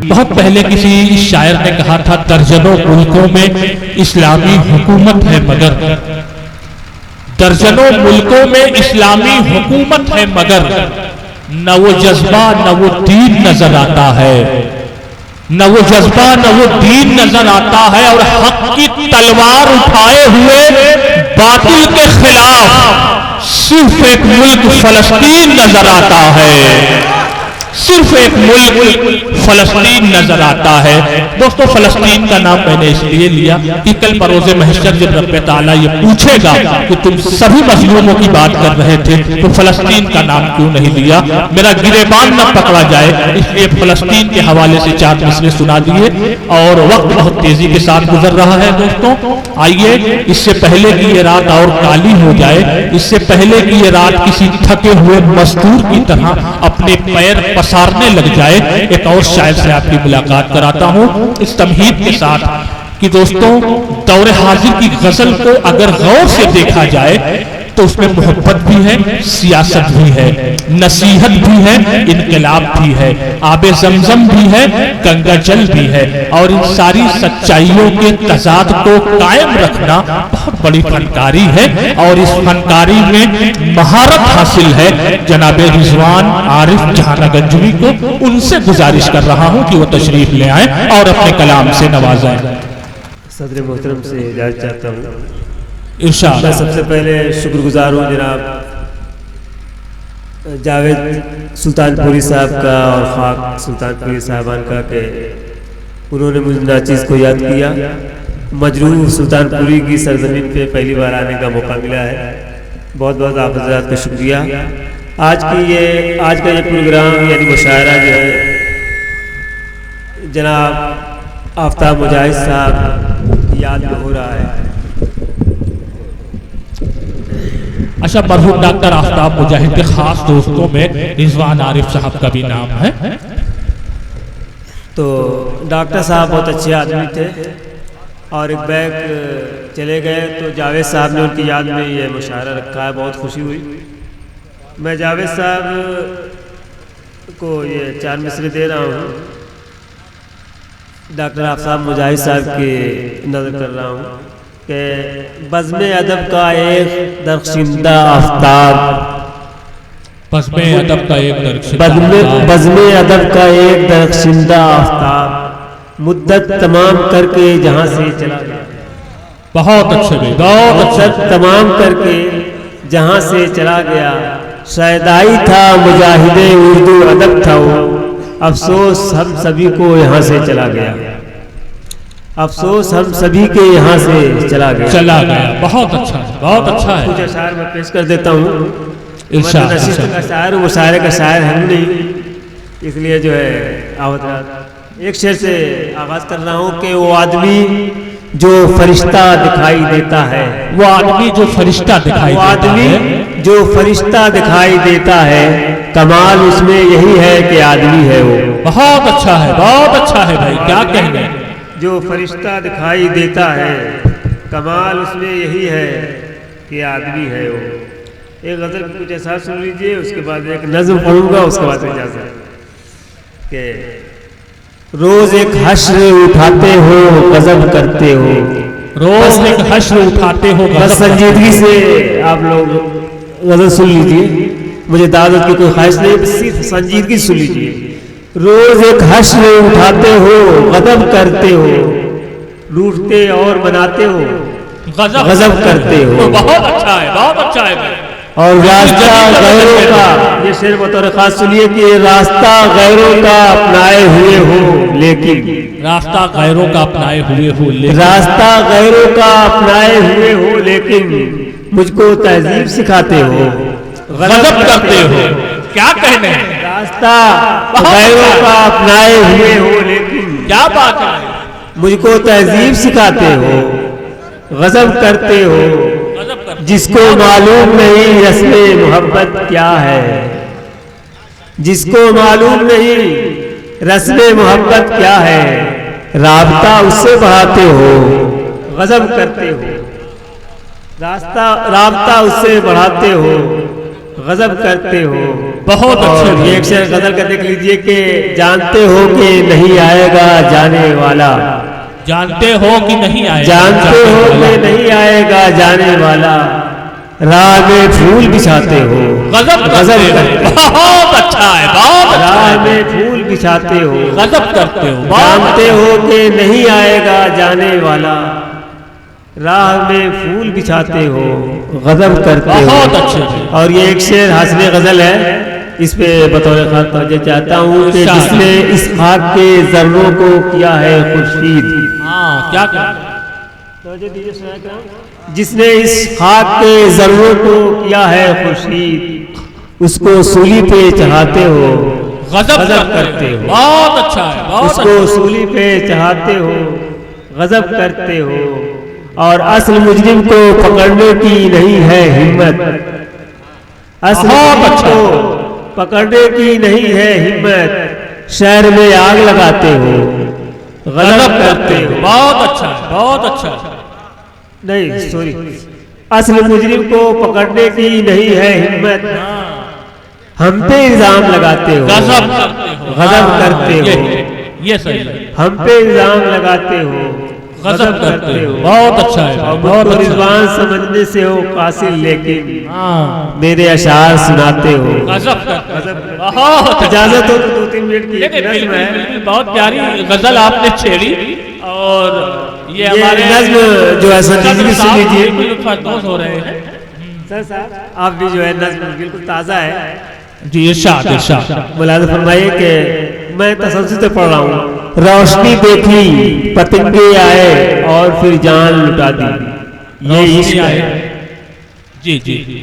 بہت پہلے کسی شاعر نے کہا تھا درجنوں ملکوں میں اسلامی حکومت ہے مگر درجنوں ملکوں میں اسلامی حکومت ہے مگر نہ وہ جذبہ نہ وہ دین نظر آتا ہے نہ وہ جذبہ نہ وہ دین نظر آتا ہے اور حق کی تلوار اٹھائے ہوئے باطل کے خلاف صرف ایک ملک فلسطین نظر آتا ہے صرف ایک ملک فلسطین نظر آتا ہے دوستو فلسطین کا نام میں نے اس لیے لیا کہ کل بروز محشر جب رب تعالیٰ یہ پوچھے گا کہ تم سبھی مظلوموں کی بات کر رہے تھے تو فلسطین کا نام کیوں نہیں لیا میرا گریبان نہ پکڑا جائے اس لیے فلسطین کے حوالے سے 4 مصرعے سنا دیے اور وقت بہت تیزی کے ساتھ گزر رہا ہے دوستوں آئیے اس سے پہلے کہ یہ رات اور کالی ہو جائے اس سے پہلے کہ یہ رات کسی تھکے ہوئے مزدور کی طرح اپنے پیر پسارنے لگ جائے ایک اور شاعر سے آپ کی ملاقات کراتا ہوں اس تمہید کے ساتھ کہ دوستوں دور حاضر کی غزل کو اگر غور سے دیکھا جائے تو اس میں محبت بھی ہے سیاست بھی ہے نصیحت بھی ہے انقلاب بھی ہے آب زمزم بھی ہے گنگا جل بھی ہے اور ان ساری سچائیوں کے تضاد کو قائم رکھنا بہت بڑی فنکاری ہے اور اس فنکاری میں مہارت حاصل ہے جناب رضوان عارف جہانہ گنجوی کو ان سے گزارش کر رہا ہوں کہ وہ تشریف لے آئیں اور اپنے کلام سے نوازائیں صدر محترم سے اجازت چاہتا ہوں ارشاد میں سب سے پہلے شکر گزار ہوں جناب جاوید سلطان پوری صاحب کا اور خاک سلطان پوری صاحبان کا کہ انہوں نے مجھے ناچیز کو یاد کیا مجروح سلطان پوری کی سرزمین پہ پہلی بار آنے کا موقع ملا ہے بہت بہت آپ حضرات کا شکریہ آج کا یہ پروگرام یعنی مشاعرہ جو ہے جناب آفتاب مجاہد صاحب کی یاد میں ہو رہا ہے اچھا مرحوم ڈاکٹر آفتاب مجاہد کے خاص دوستوں میں رضوان عارف صاحب کا بھی نام ہے تو ڈاکٹر صاحب بہت اچھے آدمی تھے اور ایک بیگ چلے گئے تو جاوید صاحب نے ان کی یاد میں یہ مشاعرہ رکھا ہے بہت خوشی ہوئی میں جاوید صاحب کو یہ 4 مصرعے دے رہا ہوں ڈاکٹر آفتاب مجاہد صاحب کی نظر کر رہا ہوں کہ بزم ادب کا ایک درخشندہ آفتاب بزم ادب کا ایک درخشندہ آفتاب مدت تمام کر کے جہاں سے چلا گیا بہت اچھے بھی مدت تمام کر کے جہاں سے چلا گیا شیدائی تھا مجاہد اردو ادب تھا وہ افسوس ہم سبھی کو یہاں سے چلا گیا افسوس ہم سبھی کے یہاں سے چلا گیا بہت اچھا ہے کچھ اشعار میں پیش کر دیتا ہوں نشست کا شاعر مشاعرے کا شاعر ہم نہیں اس لیے جو ہے ایک شعر سے آغاز کر رہا ہوں کہ وہ آدمی جو فرشتہ دکھائی دیتا ہے وہ آدمی جو فرشتہ دکھائی دیتا ہے کمال اس میں یہی ہے کہ آدمی ہے وہ بہت اچھا ہے بھائی کیا کہنا ہے جو فرشتہ دکھائی دیتا ہے کمال اس میں یہی ہے کہ آدمی ہے وہ ایک غزل کچھ احساس سن لیجئے اس کے بعد ایک نظم پڑھوں گا اس کے بعد اجازت کہ روز ایک حشر اٹھاتے ہو غضب کرتے ہو روز ایک حشر اٹھاتے ہو بس سنجیدگی سے آپ لوگ غزل سن لیجئے مجھے دعوت کی کوئی خواہش نہیں بس صرف سنجیدگی سن لیجئے روز ایک حشر اٹھاتے ہو غضب کرتے ہو لوٹتے اور مناتے ہو غضب کرتے ہو بہت اچھا ہے اور راستہ غیروں کا یہ شعر بطور خاص سنیے کہ راستہ غیروں کا اپنائے ہوئے ہو لیکن راستہ غیروں کا اپنائے ہوئے ہو لیکن مجھ کو تہذیب سکھاتے ہو غضب کرتے ہو کیا کہنے راستہ غیروں کا اپنائے ہوئے ہو لیکن کیا بات ہے مجھ کو تہذیب سکھاتے ہو غضب کرتے ہو جس کو معلوم نہیں رسم محبت کیا ہے جس کو معلوم نہیں رسم محبت کیا ہے رابطہ اس سے بڑھاتے ہو غضب کرتے ہو رابطہ اس سے بڑھاتے ہو غضب کرتے ہو. بہت اچھے. اور یہ ایک شعر غزل کا دیکھ لیجئے کہ جانتے ہو کہ نہیں آئے گا جانے والا. جانتے ہو کہ نہیں آئے گا جانتے ہو کہ نہیں آئے گا جانے والا. راہ میں پھول بچھاتے ہو. غضب غضب کرتے ہو. بہت اچھا ہے. بہت اچھا راہ ہے. میں پھول بچھاتے ہو. غضب کرتے ہو. جانتے ہو کہ نہیں آئے گا جانے والا. راہ میں پھول بچھاتے ہو. غضب کرتے ہو. بہت اچھے. اور یہ ایک شعر حسن غزل ہے. اس پہ بطور خاص توجہ چاہتا ہوں کہ جس نے اس خاک کے ذروں کو کیا ہے خورشید. ہاں کیا جس نے اس خاک کے ذروں کو کیا ہے خورشید اس کو سولی پہ چڑھاتے ہو. غضب کرتے ہو. بہت اچھا ہے. اس بہت کو اچھا. سولی پہ چڑھاتے ہو. غضب کرتے ہو. اور اصل مجرم کو پکڑنے کی نہیں ہے ہمت. اصل مجرم کو پکڑنے کی نہیں ہے ہمت. شہر میں آگ لگاتے ہو. غضب کرتے ہو. بہت اچھا ہے. بہت اچھا ہے. نہیں سوری. اصل مجرم کو پکڑنے کی نہیں ہے ہمت. ہم پہ الزام لگاتے ہو. غضب کرتے ہو. غضب کرتے ہو. یہ صحیح ہے. ہم پہ الزام لگاتے ہو. غضب کرتے ہو. بہت اچھا ہے. بہت اچھا. رضوان سمجھنے سے ہو قاصر لیکن ہاں میرے اشعار سناتے ہو. غضب کرتے ہو. بہت اجازت ہو تو 2-3 منٹ کی دیکھیں، نظم ہے. بالکل بہت پیاری غزل آپ نے چھیڑی. اور یہ یہ ہمارے نظم جو ہے سر جی سن لیجیے. بالکل لطف ہو رہے ہیں. سر صاحب آپ بھی جو ہے نظم بالکل تازہ ہے. جی ارشاد ارشاد. ملاحظہ فرمائیے کہ میں تسلسل سے پڑھ رہا ہوں. روشنی دیکھی پتنگے آئے اور پھر جان لٹا دی. یہ عشق ہے. جی جی.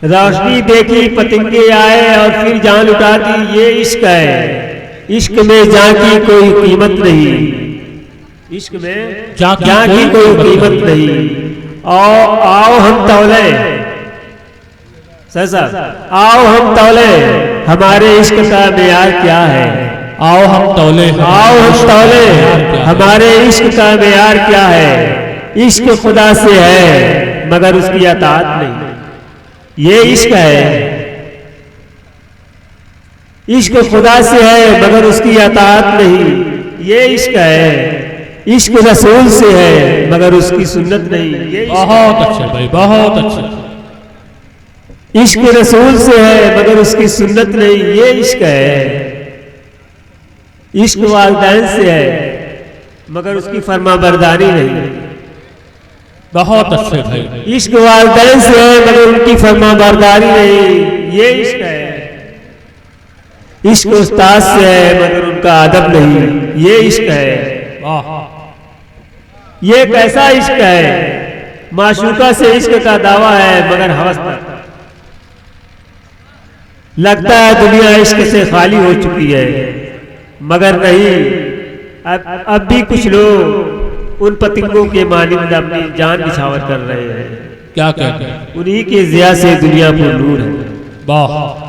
روشنی دیکھی پتنگے آئے اور پھر جان لٹا دی. یہ عشق ہے. عشق میں جان کی کوئی قیمت نہیں. عشق میں جان کی کوئی قیمت نہیں. آؤ ہم تولے. سر صاحب آؤ ہم تولے ہمارے عشق کا معیار کیا ہے. آؤ ہم تولے. آؤ ہم تولے ہمارے عشق کا معیار کیا ہے. عشق خدا سے ہے مگر اس کی اطاعت نہیں. یہ عشق ہے. عشق خدا سے ہے مگر اس کی اطاعت نہیں. یہ عشق ہے. عشق رسول سے ہے مگر اس کی سنت نہیں. یہ بہت اچھا بھائی. بہت اچھا. عشق رسول سے ہے مگر اس کی سنت نہیں. یہ عشق ہے. عشق والدین سے ہے مگر اس کی فرما برداری نہیں. بہت اچھے بھائی. عشق والدین سے ہے مگر ان کی فرما برداری نہیں. یہ عشق ہے. عشق استاد سے ہے مگر ان کا ادب نہیں. یہ عشق ہے. یہ کیسا عشق ہے. معشوقہ سے عشق کا دعویٰ ہے مگر ہوس پر. لگتا ہے دنیا عشق سے خالی ہو چکی ہے مگر نہیں. اب بھی کچھ لوگ ان پتنگوں کے مانند اپنی جان نچھاور کر رہے ہیں. کیا کہتے ہیں. انہی کے ضیاء سے دنیا پر نور ہے. واہ.